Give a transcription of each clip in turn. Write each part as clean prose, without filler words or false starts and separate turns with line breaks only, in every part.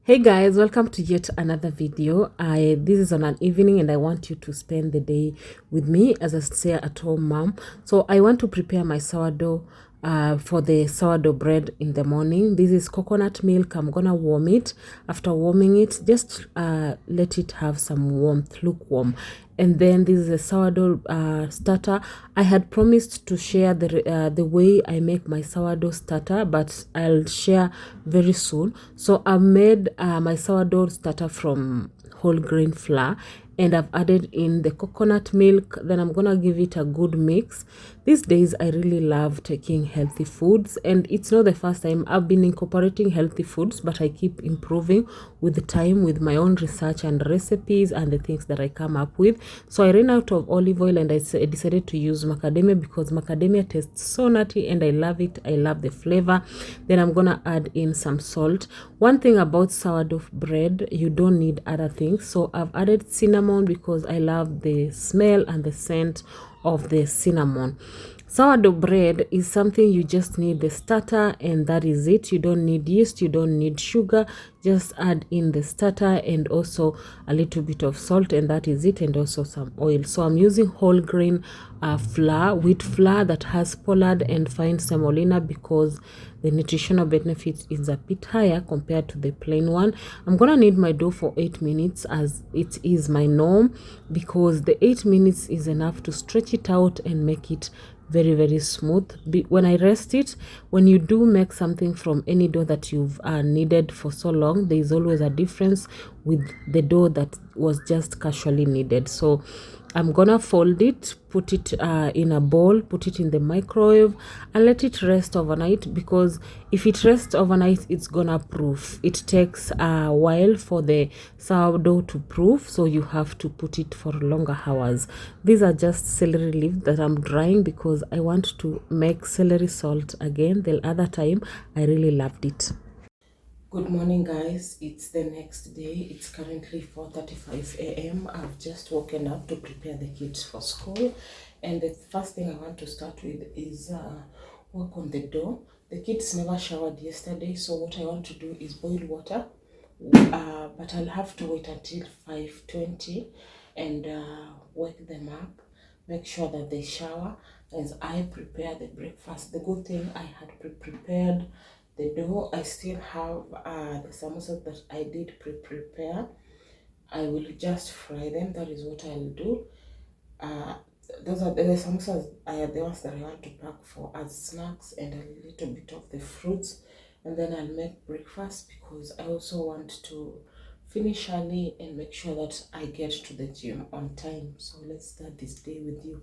Hey guys, welcome to yet another video. This is on an evening and I want you to spend the day with me as a stay-at-home mom. So I want to prepare my sourdough for the sourdough bread in the morning. This is coconut milk. I'm gonna warm it. After warming it, just let it have some warmth, lukewarm. And then this is a sourdough starter. I had promised to share the way I make my sourdough starter, but I'll share very soon. So I made my sourdough starter from whole grain flour, and I've added in the coconut milk. Then I'm gonna give it a good mix. These days I really love taking healthy foods, and it's not the first time I've been incorporating healthy foods, but I keep improving with the time with my own research and recipes and the things that I come up with. So I ran out of olive oil and I decided to use macadamia because macadamia tastes so nutty and I love it. I love the flavor. Then I'm gonna add in some salt. One thing about sourdough bread, you don't need other things. So I've added cinnamon because I love the smell and the scent of the cinnamon. Sourdough bread is something you just need the starter and that is it. You don't need yeast, you don't need sugar. Just add in the starter and also a little bit of salt, and that is it, and also some oil. So I'm using whole grain flour, wheat flour that has pollard and fine semolina because the nutritional benefit is a bit higher compared to the plain one. I'm gonna knead my dough for 8 minutes as it is my norm, because the 8 minutes is enough to stretch it out and make it very smooth. When I rest it, when you do make something from any dough that you've kneaded for so long, there is always a difference with the dough that was just casually kneaded. So I'm gonna fold it, put it in a bowl, put it in the microwave and let it rest overnight, because if it rests overnight it's gonna proof. It takes a while for the sourdough to proof, so you have to put it for longer hours. These are just celery leaves that I'm drying because I want to make celery salt again. The other time I really loved it. Good morning guys, it's the next day. It's currently 4:35 a.m. I've just woken up to prepare the kids for school, and the first thing I want to start with is work on the dough. The kids never showered yesterday, so what I want to do is boil water, but I'll have to wait until 5:20 and wake them up, make sure that they shower as I prepare the breakfast. The good thing, I had prepared the dough. I still have the samosas that I did prepare. I will just fry them. That is what I'll do. Those are the samosas, the ones that I want to pack for as snacks, and a little bit of the fruits, and then I'll make breakfast because I also want to finish early and make sure that I get to the gym on time. So let's start this day with you.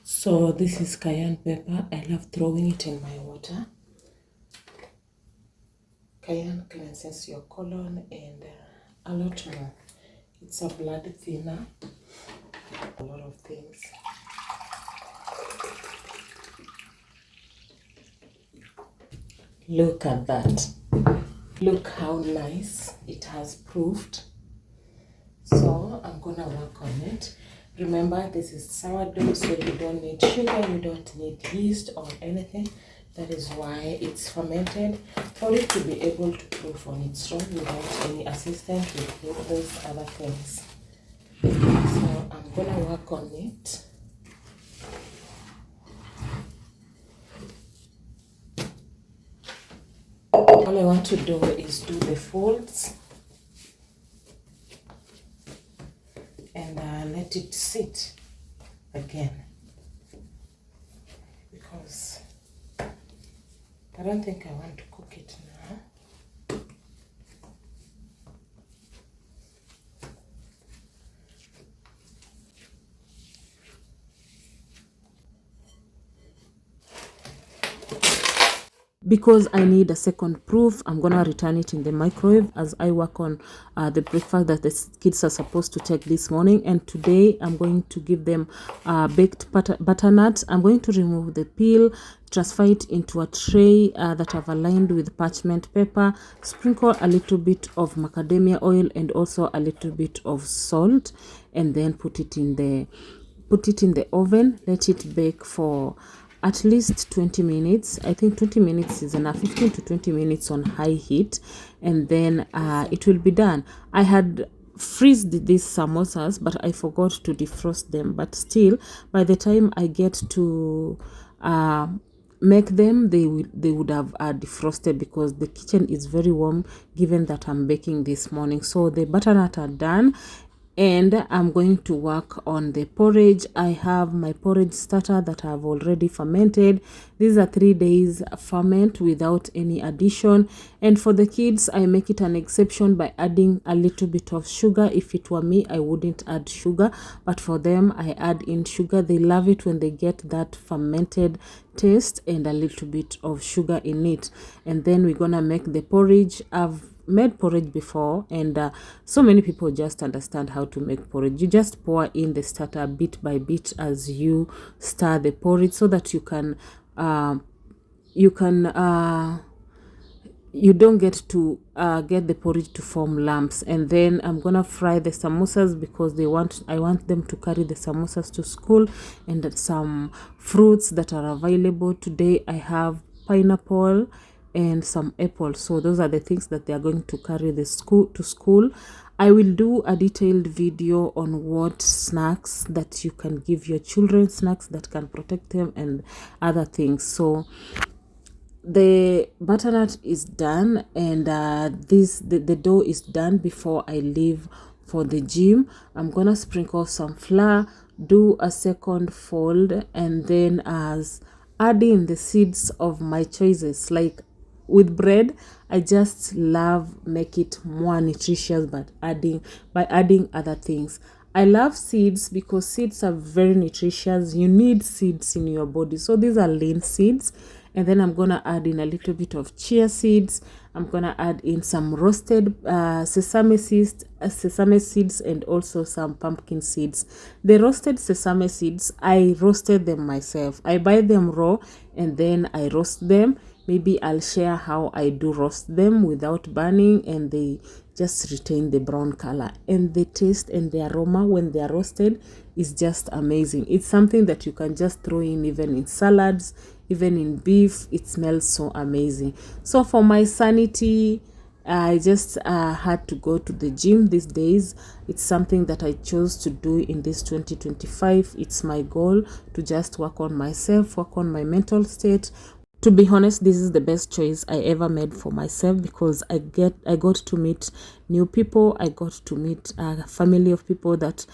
So this is cayenne pepper. I love throwing it in my water. Cayenne cleanses your colon and a lot more. It's a blood thinner. A lot of things. Look at that. Look how nice it has proved. So I'm gonna work on it. Remember, this is sourdough, so you don't need sugar, you don't need yeast or anything. That is why it's fermented, for it to be able to proof on its own without any assistance with all those other things. So I'm gonna work on it. All I want to do is do the folds and let it sit again, because I don't think I want to cook it now. because I need a second proof, I'm gonna return it in the microwave as I work on the breakfast that the kids are supposed to take this morning. And today I'm going to give them baked butternut. I'm going to remove the peel, transfer it into a tray that I've aligned with parchment paper, sprinkle a little bit of macadamia oil and also a little bit of salt, and then put it in the oven. Let it bake for at least 20 minutes. I think 20 minutes is enough, 15 to 20 minutes on high heat, and then it will be done. I had freezed these samosas, but I forgot to defrost them. But still, by the time I get to make them, they would have defrosted, because the kitchen is very warm given that I'm baking this morning. So the butternut are done, and I'm going to work on the porridge. I have my porridge starter that I've already fermented. These are 3 days ferment without any addition. And for the kids, I make it an exception by adding a little bit of sugar. If it were me, I wouldn't add sugar, but for them, I add in sugar. They love it when they get that fermented taste and a little bit of sugar in it. And then we're gonna make the porridge. I've made porridge before, and so many people just understand how to make porridge. You just pour in the starter bit by bit as you stir the porridge, so that you don't get to get the porridge to form lumps. And then I'm gonna fry the samosas, because I want them to carry the samosas to school, and some fruits that are available today. I have pineapple and some apples, so those are the things that they are going to carry to school. I will do a detailed video on what snacks that you can give your children, snacks that can protect them and other things. So the butternut is done, and the dough is done before I leave for the gym. I'm gonna sprinkle some flour, do a second fold, and then add in the seeds of my choices. Like with bread, I just love make it more nutritious, but by adding other things. I love seeds because seeds are very nutritious. You need seeds in your body. So these are lean seeds. And then I'm gonna add in a little bit of chia seeds. I'm gonna add in some roasted sesame seeds, and also some pumpkin seeds. The roasted sesame seeds, I roasted them myself. I buy them raw and then I roast them. Maybe I'll share how I do roast them without burning, and they just retain the brown color. And the taste and the aroma when they are roasted is just amazing. It's something that you can just throw in even in salads, even in beef. It smells so amazing. So for my sanity, I just had to go to the gym these days. It's something that I chose to do in this 2025. It's my goal to just work on myself, work on my mental state. To be honest, this is the best choice I ever made for myself, because I got to meet new people. I got to meet a family of people that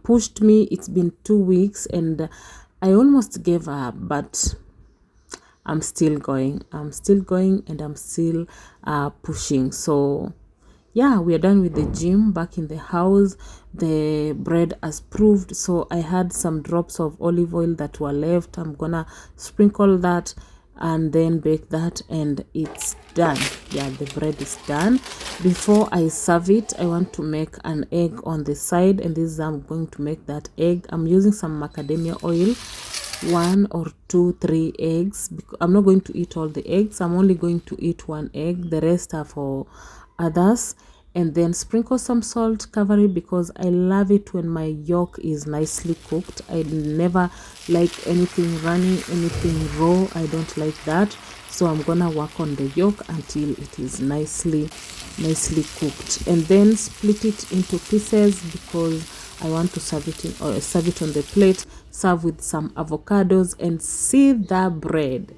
pushed me. It's been 2 weeks and I almost gave up, but I'm still going. And I'm still pushing. So yeah, we are done with the gym. Back in the house, the bread has proved. So I had some drops of olive oil that were left. I'm gonna sprinkle that and then bake that, and it's done. Yeah, the bread is done. Before I serve it, I want to make an egg on the side, and this is how I'm going to make that egg. I'm using some macadamia oil, 1 or 2, 3 eggs, because I'm not going to eat all the eggs. I'm only going to eat 1 egg. The rest are for others. And then sprinkle some salt, cover it, because I love it when my yolk is nicely cooked. I never like anything runny, anything raw. I don't like that. So I'm gonna work on the yolk until it is nicely cooked, and then split it into pieces, because I want to serve it on the plate. Serve with some avocados, and see that bread.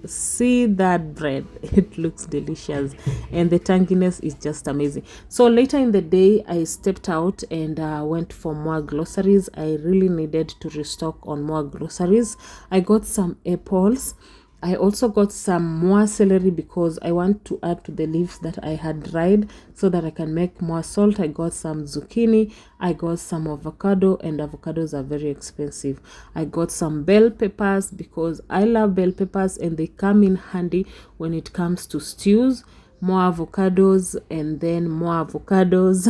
It looks delicious, and the tanginess is just amazing. So later in the day, I stepped out and went for more groceries. I really needed to restock on more groceries. I got some apples. I also got some more celery because I want to add to the leaves that I had dried so that I can make more salt. I got some zucchini, I got some avocado, and avocados are very expensive. I got some bell peppers because I love bell peppers and they come in handy when it comes to stews. More avocados and then more avocados.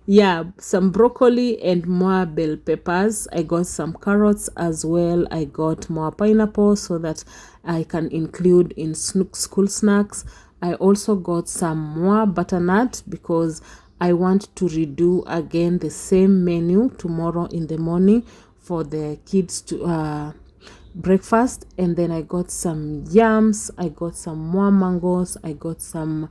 Yeah, some broccoli and more bell peppers. I got some carrots as well. I got more pineapple so that I can include in school snacks. I also got some more butternut because I want to redo again the same menu tomorrow in the morning for the kids to breakfast. And then I got some yams, I got some more mangoes, I got some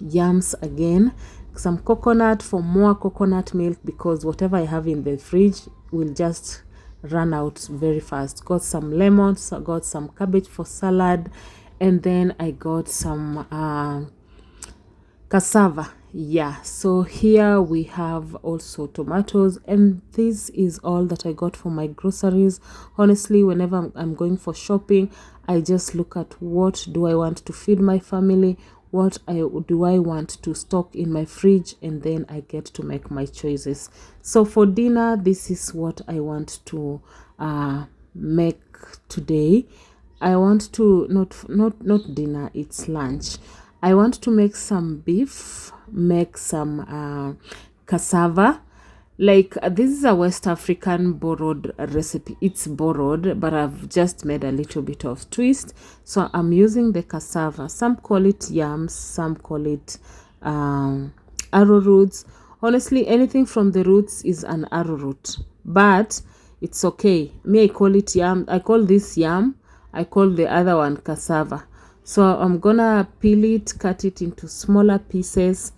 yams again, some coconut for more coconut milk because whatever I have in the fridge will just run out very fast. Got some lemons, I got some cabbage for salad, and then I got some cassava. Yeah, so here we have also tomatoes, and this is all that I got for my groceries. Honestly, whenever I'm going for shopping, I just look at what do I want to feed my family, what do I want to stock in my fridge, and then I get to make my choices. So for dinner, this is what I want to make today. I want to not dinner, it's lunch. I want to make some beef, make some cassava. Like this is a West African borrowed recipe. It's borrowed, but I've just made a little bit of twist. So I'm using the cassava. Some call it yams, some call it arrowroots. Honestly, anything from the roots is an arrowroot, but it's okay. Me, I call it yam. I call this yam. I call the other one cassava. So I'm gonna peel it, cut it into smaller pieces,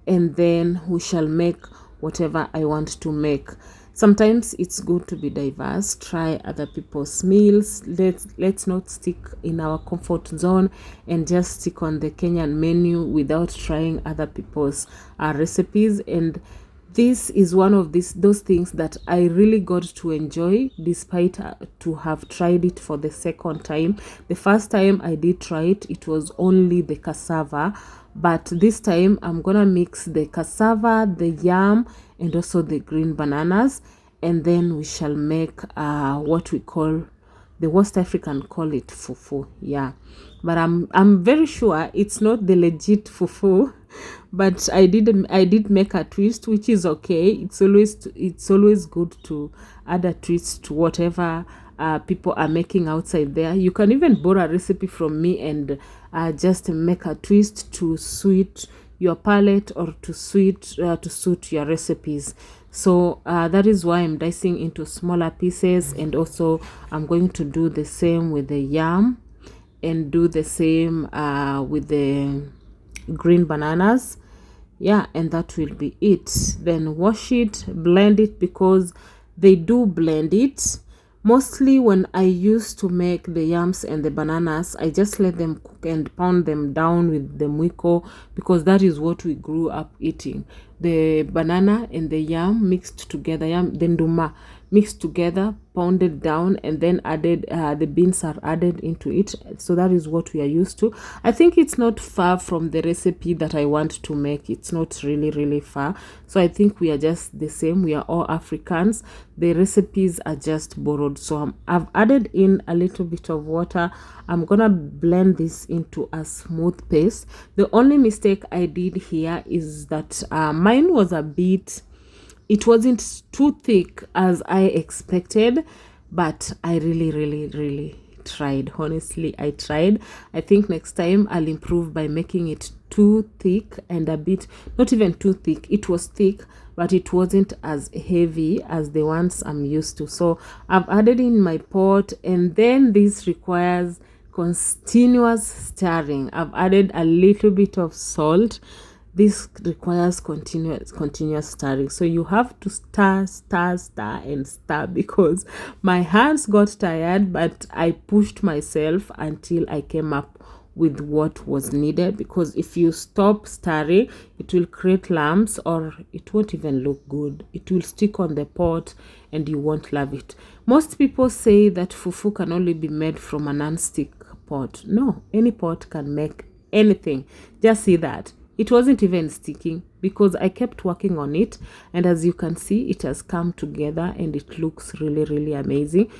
and then we shall make whatever I want to make. Sometimes it's good to be diverse, try other people's meals. Let's not stick in our comfort zone and just stick on the Kenyan menu without trying other people's recipes. And this is one of those things that I really got to enjoy despite to have tried it for the second time. The first time I did try it, it was only the cassava, but this time I'm gonna mix the cassava, the yam, and also the green bananas, and then we shall make what we call, the West African call it fufu. Yeah, but I'm very sure it's not the legit fufu, but I did make a twist, which is okay. It's always good to add a twist to whatever people are making outside there. You can even borrow a recipe from me and just make a twist to suit your palate or to suit your recipes. So that is why I'm dicing into smaller pieces, and also I'm going to do the same with the yam and do the same with the green bananas. Yeah, and that will be it. Then wash it, blend it, because they do blend it. Mostly when I used to make the yams and the bananas, I just let them cook and pound them down with the mwiko, because that is what we grew up eating. The banana and the yam mixed together, yam the nduma mixed together, pounded down, and then added the beans are added into it. So that is what we are used to. I think it's not far from the recipe that I want to make. It's not really far. So I think we are just the same. We are all Africans. The recipes are just borrowed. So I've added in a little bit of water. I'm gonna blend this into a smooth paste. The only mistake I did here is that mine was it wasn't too thick as I expected, but I really tried. Honestly, I tried. I think next time I'll improve by making it too thick and a bit, not even too thick. It was thick, but it wasn't as heavy as the ones I'm used to. So I've added in my pot, and then this requires continuous stirring. I've added a little bit of salt. This requires continuous stirring. So you have to stir and stir, because my hands got tired, but I pushed myself until I came up with what was needed, because if you stop stirring, it will create lumps or it won't even look good. It will stick on the pot and you won't love it. Most people say that fufu can only be made from a non-stick pot. No, any pot can make anything. Just see that. It wasn't even sticking because I kept working on it, and as you can see, it has come together and it looks really, really amazing.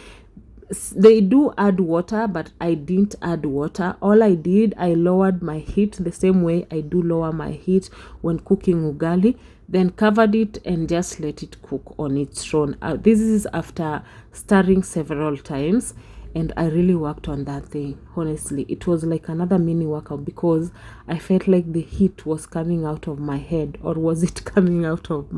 They do add water, but I didn't add water. All I did, I lowered my heat the same way I do lower my heat when cooking ugali, then covered it and just let it cook on its own. This is after stirring several times, and I really worked on that thing. Honestly, it was like another mini workout because I felt like the heat was coming out of my head, or was it coming out of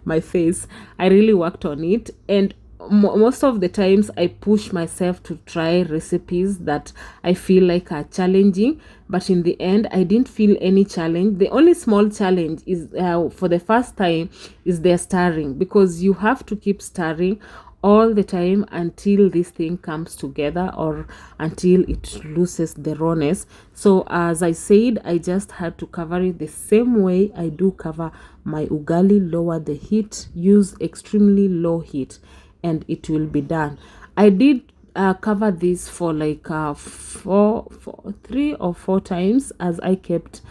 my face? I really worked on it, and most of the times I push myself to try recipes that I feel like are challenging, but in the end I didn't feel any challenge. The only small challenge is for the first time is the stirring, because you have to keep stirring all the time until this thing comes together or until it loses the rawness. So as I said, I just had to cover it the same way I do cover my ugali. Lower the heat, use extremely low heat, and it will be done. I did cover this for like 3 or 4 times as I kept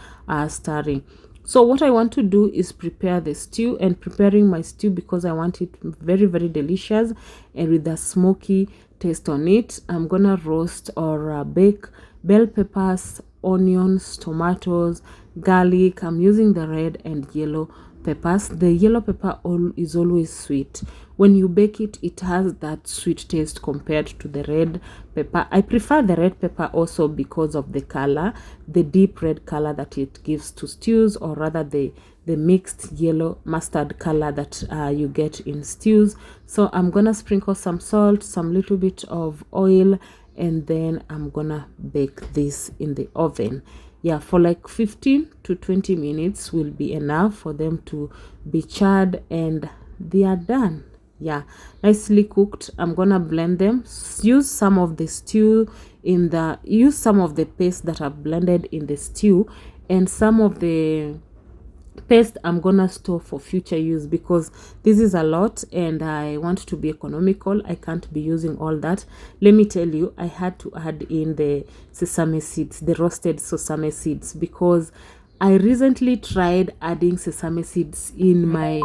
stirring. So what I want to do is prepare the stew, and preparing my stew because I want it very, very delicious and with a smoky taste on it. I'm gonna roast or bake bell peppers, onions, tomatoes, garlic. I'm using the red and yellow peppers. The yellow pepper is always sweet. When you bake it, it has that sweet taste compared to the red pepper. I prefer the red pepper also because of the color, the deep red color that it gives to stews, or rather the mixed yellow mustard color that you get in stews. So I'm gonna sprinkle some salt, some little bit of oil, and then I'm gonna bake this in the oven. Yeah, for like 15 to 20 minutes will be enough for them to be charred, and they are done. Yeah, nicely cooked. I'm gonna blend them. Use some of the paste that I've blended in the stew, and some of the paste I'm gonna store for future use because this is a lot and I want to be economical. I can't be using all that. Let me tell you, I had to add in the sesame seeds, the roasted sesame seeds, because I recently tried adding sesame seeds in my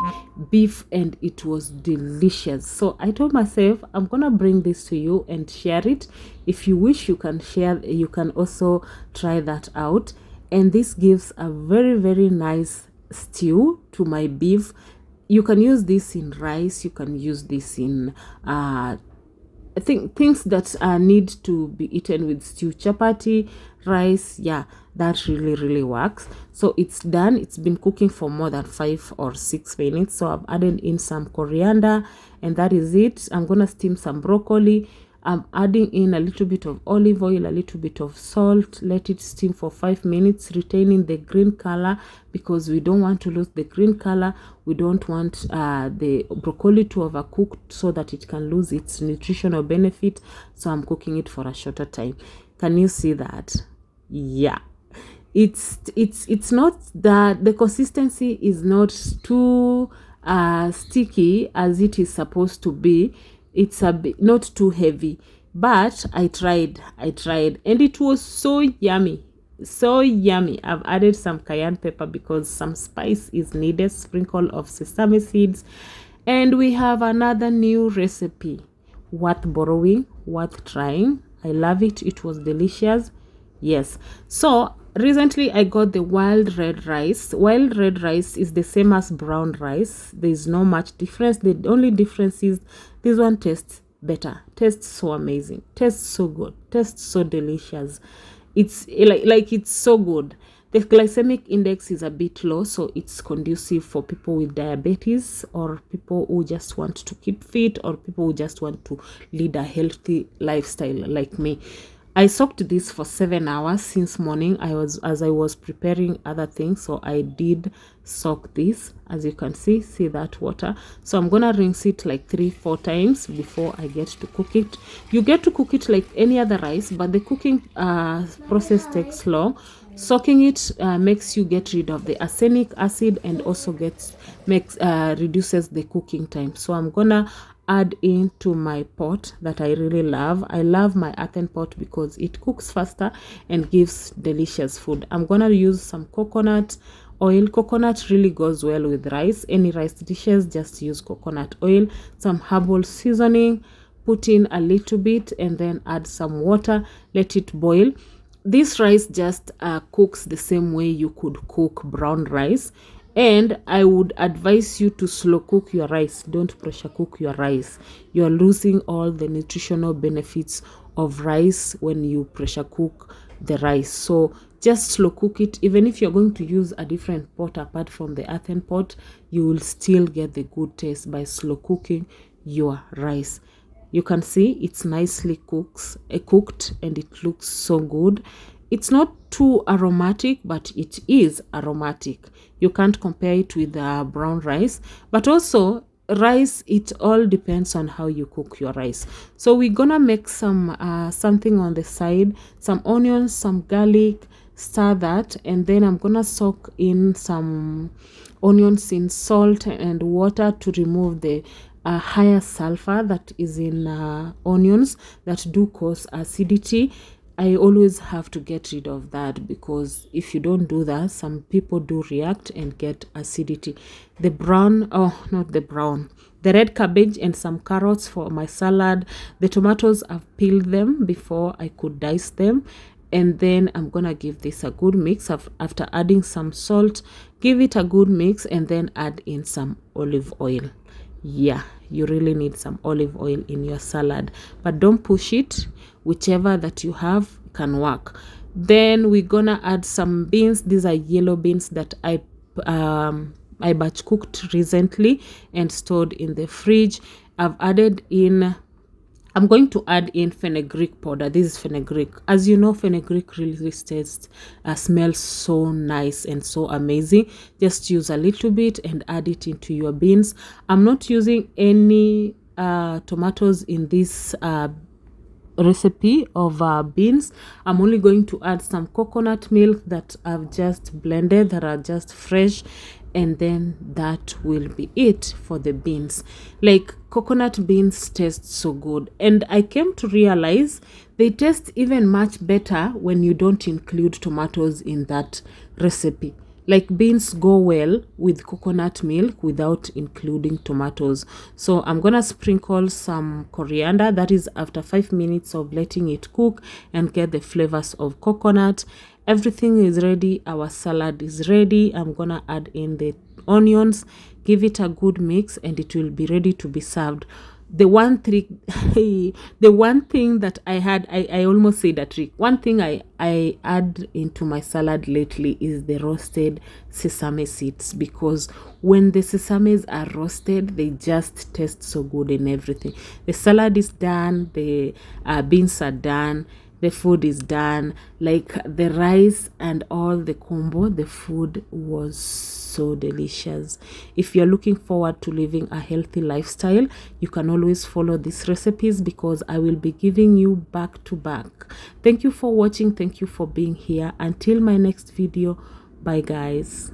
beef and it was delicious. So I told myself I'm gonna bring this to you and share it. If you wish, you can share, you can also try that out. And this gives a very, very nice stew to my beef. You can use this in rice, you can use this in I think things that need to be eaten with stew, chapati, rice. Yeah, that really, really works. So it's done. It's been cooking for more than 5 or 6 minutes. So I've added in some coriander, and that is it. I'm gonna steam some broccoli. I'm adding in a little bit of olive oil, a little bit of salt. Let it steam for 5 minutes, retaining the green color because we don't want to lose the green color. We don't want the broccoli to overcook so that it can lose its nutritional benefit. So I'm cooking it for a shorter time. Can you see that? Yeah. It's not that the consistency is not too sticky as it is supposed to be. It's a bit not too heavy, but I tried and it was so yummy. I've added some cayenne pepper because some spice is needed, sprinkle of sesame seeds, and we have another new recipe worth borrowing, worth trying. I love it. It was delicious. Yes. So recently I got the wild red rice. Wild red rice is the same as brown rice. There's no much difference. The only difference is this one tastes better, tastes so amazing, tastes so good, tastes so delicious. It's like it's so good. The glycemic index is a bit low, so it's conducive for people with diabetes or people who just want to keep fit or people who just want to lead a healthy lifestyle like me. I soaked this for 7 hours since morning. As I was preparing other things, so I did soak this. As you can see that water. So I'm gonna rinse it like 3-4 times before I get to cook it. You get to cook it like any other rice, but the cooking process takes long. Soaking it makes you get rid of the arsenic acid, and also reduces the cooking time. So I'm gonna add into my pot that I really love. I love my earthen pot because it cooks faster and gives delicious food. I'm gonna use some coconut oil. Coconut really goes well with rice. Any rice dishes, just use coconut oil. Some herbal seasoning, put in a little bit, and then add some water, let it boil. This rice just cooks the same way you could cook brown rice. And I would advise you to slow cook your rice. Don't pressure cook your rice. You're losing all the nutritional benefits of rice when you pressure cook the rice. So just slow cook it. Even if you're going to use a different pot apart from the earthen pot, you will still get the good taste by slow cooking your rice. You can see it's nicely cooked, and it looks so good. It's not too aromatic, but it is aromatic. You can't compare it with brown rice, but also rice, it all depends on how you cook your rice. So we're gonna make some something on the side, some onions, some garlic, stir that, and then I'm gonna soak in some onions in salt and water to remove the higher sulfur that is in onions that do cause acidity. I always have to get rid of that, because if you don't do that, some people do react and get acidity. The red cabbage and some carrots for my salad. The tomatoes, I've peeled them before I could dice them. And then I'm gonna give this a good mix. After adding some salt, give it a good mix, and then add in some olive oil. Yeah, you really need some olive oil in your salad, but don't push it. Whichever that you have can work. Then we're gonna add some beans. These are yellow beans that I batch cooked recently and stored in the fridge. I'm going to add in fenugreek powder. This is fenugreek. As you know, fenugreek really smells so nice and so amazing. Just use a little bit and add it into your beans. I'm not using any tomatoes in this recipe of beans. I'm only going to add some coconut milk that I've just blended, that are just fresh, and then that will be it for the beans. Like, coconut beans taste so good, and I came to realize they taste even much better when you don't include tomatoes in that recipe. Like, beans go well with coconut milk without including tomatoes. So I'm gonna sprinkle some coriander. That is after 5 minutes of letting it cook and get the flavors of coconut. Everything is ready. Our salad is ready. I'm gonna add in the onions, give it a good mix, and it will be ready to be served. The one trick, the one thing that I almost said a trick. One thing I add into my salad lately is the roasted sesame seeds, because when the sesames are roasted, they just taste so good in everything. The salad is done, the beans are done, the food is done. Like, the rice and all the combo, the food was so delicious. If you're looking forward to living a healthy lifestyle, you can always follow these recipes, because I will be giving you back to back. Thank you for watching. Thank you for being here. Until my next video, bye guys.